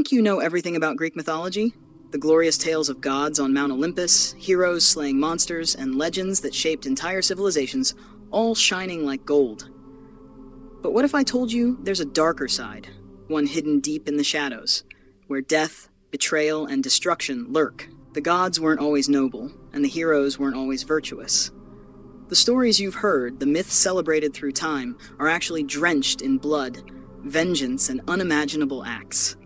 Think you know everything about Greek mythology? The glorious tales of gods on Mount Olympus, heroes slaying monsters, and legends that shaped entire civilizations, all shining like gold. But what if I told you there's a darker side, one hidden deep in the shadows, where death, betrayal, and destruction lurk? The gods weren't always noble, and the heroes weren't always virtuous. The stories you've heard, the myths celebrated through time, are actually drenched in blood, vengeance, and unimaginable acts.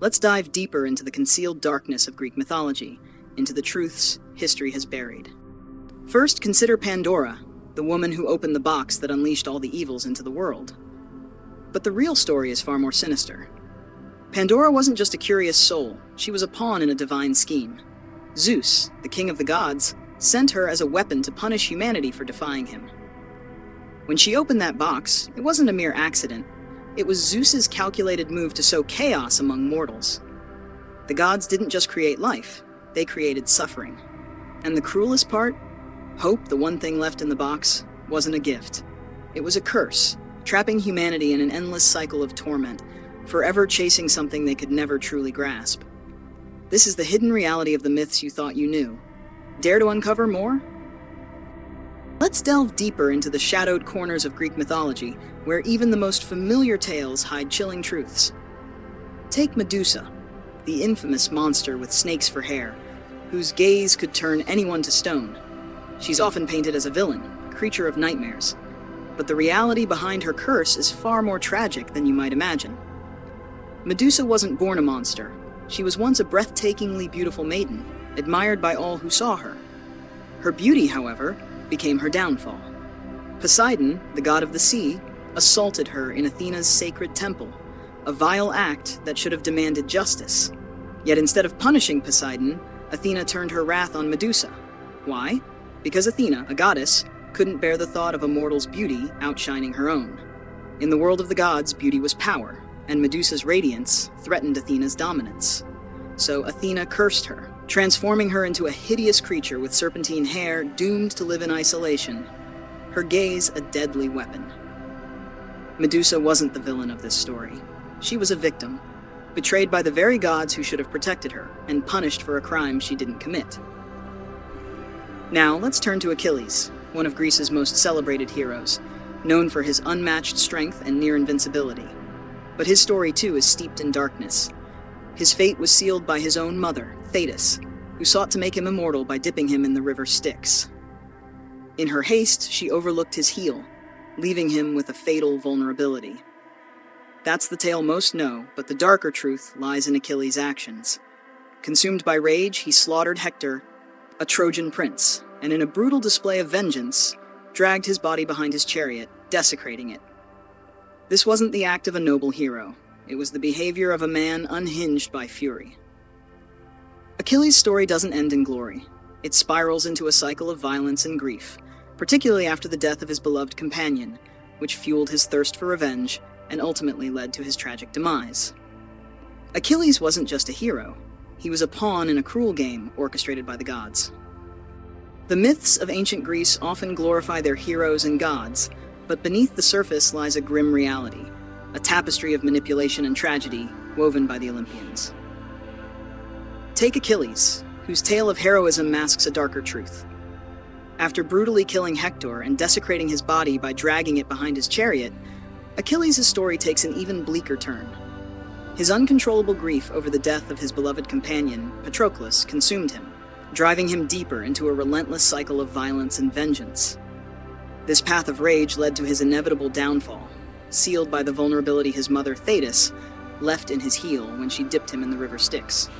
Let's dive deeper into the concealed darkness of Greek mythology, into the truths history has buried. First, consider Pandora, the woman who opened the box that unleashed all the evils into the world. But the real story is far more sinister. Pandora wasn't just a curious soul, she was a pawn in a divine scheme. Zeus, the king of the gods, sent her as a weapon to punish humanity for defying him. When she opened that box, it wasn't a mere accident. It was Zeus's calculated move to sow chaos among mortals. The gods didn't just create life, they created suffering. And the cruelest part? Hope, the one thing left in the box, wasn't a gift. It was a curse, trapping humanity in an endless cycle of torment, forever chasing something they could never truly grasp. This is the hidden reality of the myths you thought you knew. Dare to uncover more? Let's delve deeper into the shadowed corners of Greek mythology, where even the most familiar tales hide chilling truths. Take Medusa, the infamous monster with snakes for hair, whose gaze could turn anyone to stone. She's often painted as a villain, a creature of nightmares. But the reality behind her curse is far more tragic than you might imagine. Medusa wasn't born a monster. She was once a breathtakingly beautiful maiden, admired by all who saw her. Her beauty, however, became her downfall. Poseidon, the god of the sea, assaulted her in Athena's sacred temple, a vile act that should have demanded justice. Yet instead of punishing Poseidon, Athena turned her wrath on Medusa. Why? Because Athena, a goddess, couldn't bear the thought of a mortal's beauty outshining her own. In the world of the gods, beauty was power, and Medusa's radiance threatened Athena's dominance. So Athena cursed her, transforming her into a hideous creature with serpentine hair doomed to live in isolation, her gaze a deadly weapon. Medusa wasn't the villain of this story. She was a victim, betrayed by the very gods who should have protected her, and punished for a crime she didn't commit. Now, let's turn to Achilles, one of Greece's most celebrated heroes, known for his unmatched strength and near invincibility. But his story, too, is steeped in darkness. His fate was sealed by his own mother, Thetis, who sought to make him immortal by dipping him in the river Styx. In her haste, she overlooked his heel, leaving him with a fatal vulnerability. That's the tale most know, but the darker truth lies in Achilles' actions. Consumed by rage, he slaughtered Hector, a Trojan prince, and in a brutal display of vengeance, dragged his body behind his chariot, desecrating it. This wasn't the act of a noble hero. It was the behavior of a man unhinged by fury. Achilles' story doesn't end in glory. It spirals into a cycle of violence and grief, particularly after the death of his beloved companion, which fueled his thirst for revenge and ultimately led to his tragic demise. Achilles wasn't just a hero. He was a pawn in a cruel game orchestrated by the gods. The myths of ancient Greece often glorify their heroes and gods, but beneath the surface lies a grim reality, a tapestry of manipulation and tragedy woven by the Olympians. Take Achilles, whose tale of heroism masks a darker truth. After brutally killing Hector and desecrating his body by dragging it behind his chariot, Achilles' story takes an even bleaker turn. His uncontrollable grief over the death of his beloved companion, Patroclus, consumed him, driving him deeper into a relentless cycle of violence and vengeance. This path of rage led to his inevitable downfall, sealed by the vulnerability his mother, Thetis, left in his heel when she dipped him in the river Styx.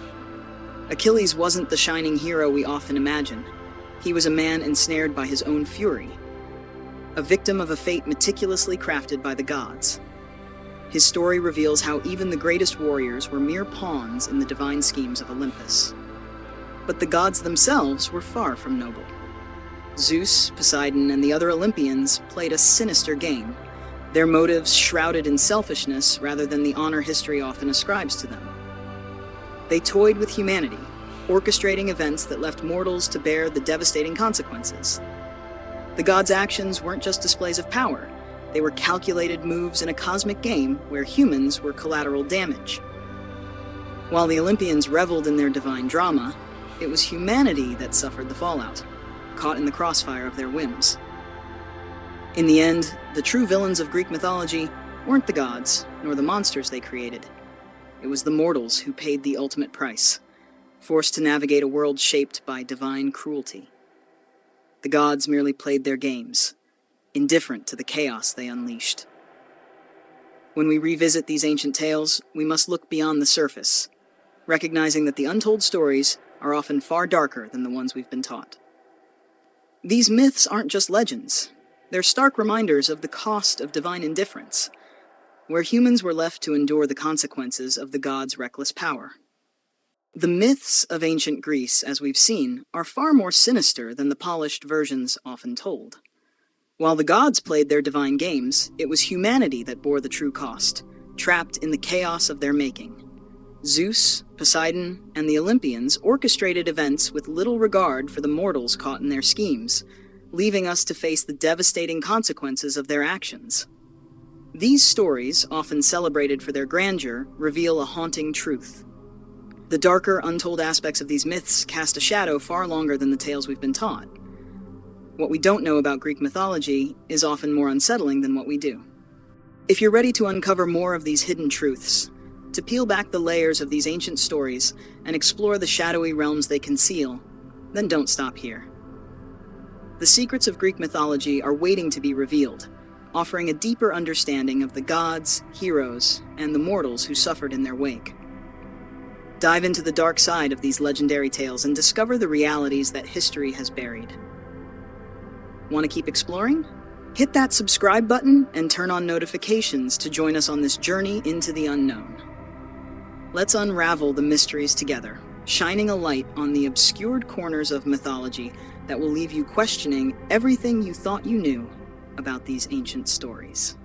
Achilles wasn't the shining hero we often imagine. He was a man ensnared by his own fury, a victim of a fate meticulously crafted by the gods. His story reveals how even the greatest warriors were mere pawns in the divine schemes of Olympus. But the gods themselves were far from noble. Zeus, Poseidon, and the other Olympians played a sinister game, their motives shrouded in selfishness rather than the honor history often ascribes to them. They toyed with humanity, orchestrating events that left mortals to bear the devastating consequences. The gods' actions weren't just displays of power. They were calculated moves in a cosmic game where humans were collateral damage. While the Olympians reveled in their divine drama, it was humanity that suffered the fallout, caught in the crossfire of their whims. In the end, the true villains of Greek mythology weren't the gods, nor the monsters they created. It was the mortals who paid the ultimate price, forced to navigate a world shaped by divine cruelty. The gods merely played their games, indifferent to the chaos they unleashed. When we revisit these ancient tales, we must look beyond the surface, recognizing that the untold stories are often far darker than the ones we've been taught. These myths aren't just legends. They're stark reminders of the cost of divine indifference, where humans were left to endure the consequences of the gods' reckless power. The myths of ancient Greece, as we've seen, are far more sinister than the polished versions often told. While the gods played their divine games, it was humanity that bore the true cost, trapped in the chaos of their making. Zeus, Poseidon, and the Olympians orchestrated events with little regard for the mortals caught in their schemes, leaving us to face the devastating consequences of their actions. These stories, often celebrated for their grandeur, reveal a haunting truth. The darker, untold aspects of these myths cast a shadow far longer than the tales we've been taught. What we don't know about Greek mythology is often more unsettling than what we do. If you're ready to uncover more of these hidden truths, to peel back the layers of these ancient stories and explore the shadowy realms they conceal, then don't stop here. The secrets of Greek mythology are waiting to be revealed, offering a deeper understanding of the gods, heroes, and the mortals who suffered in their wake. Dive into the dark side of these legendary tales and discover the realities that history has buried. Want to keep exploring? Hit that subscribe button and turn on notifications to join us on this journey into the unknown. Let's unravel the mysteries together, shining a light on the obscured corners of mythology that will leave you questioning everything you thought you knew about these ancient stories.